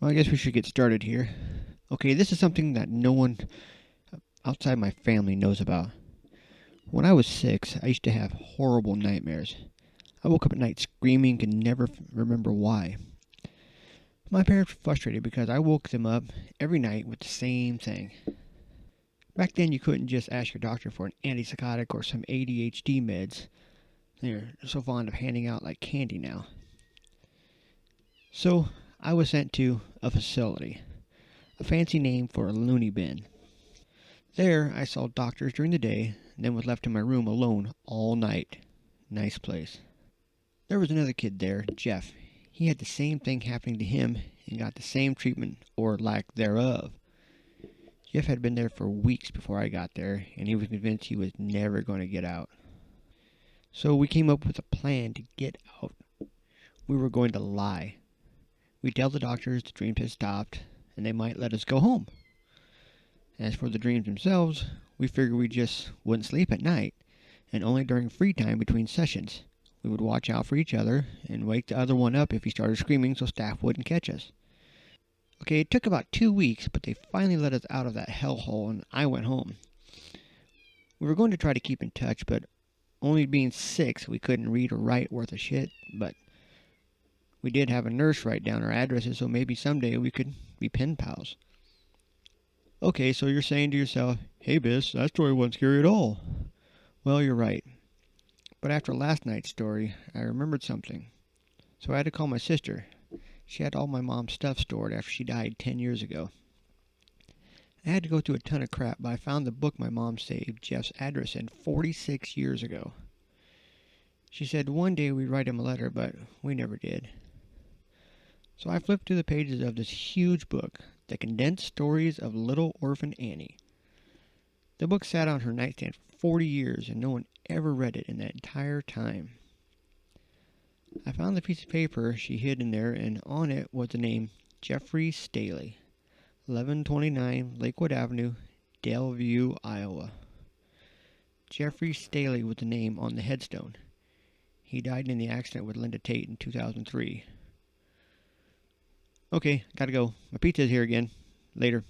Well, I guess we should get started here. Okay, this is something that no one outside my family knows about. When I was 6, I used to have horrible nightmares. I woke up at night screaming and never remember why. My parents were frustrated because I woke them up every night with the same thing. Back then, you couldn't just ask your doctor for an antipsychotic or some ADHD meds. They're so fond of handing out like candy now. So, I was sent to a facility, a fancy name for a loony bin. There, I saw doctors during the day, and then was left in my room alone all night. Nice place. There was another kid there, Jeff. He had the same thing happening to him and got the same treatment, or lack thereof. Jeff had been there for weeks before I got there, and he was convinced he was never going to get out. So we came up with a plan to get out. We were going to lie. We'd tell the doctors the dreams had stopped, and they might let us go home. As for the dreams themselves, we figured we just wouldn't sleep at night, and only during free time between sessions. We would watch out for each other and wake the other one up if he started screaming so staff wouldn't catch us. Okay, it took about 2 weeks, but they finally let us out of that hellhole and I went home. We were going to try to keep in touch, but only being 6, we couldn't read or write worth a shit, but we did have a nurse write down our addresses, so maybe someday we could be pen pals. Okay, so you're saying to yourself, hey Biss, that story wasn't scary at all. Well, you're right. But after last night's story, I remembered something. So I had to call my sister. She had all my mom's stuff stored after she died 10 years ago. I had to go through a ton of crap, but I found the book my mom saved Jeff's address in 46 years ago. She said one day we'd write him a letter, but we never did. So I flipped through the pages of this huge book, The Condensed Stories of Little Orphan Annie. The book sat on her nightstand for 40 years, and no one ever read it in that entire time. I found the piece of paper she hid in there, and on it was the name Jeffery Staley, 1129 Lakewood Avenue, Daleview, Iowa. Jeffery Staley was the name on the headstone. He died in the accident with Linda Tate in 2003. Okay, gotta go. My pizza's here again. Later.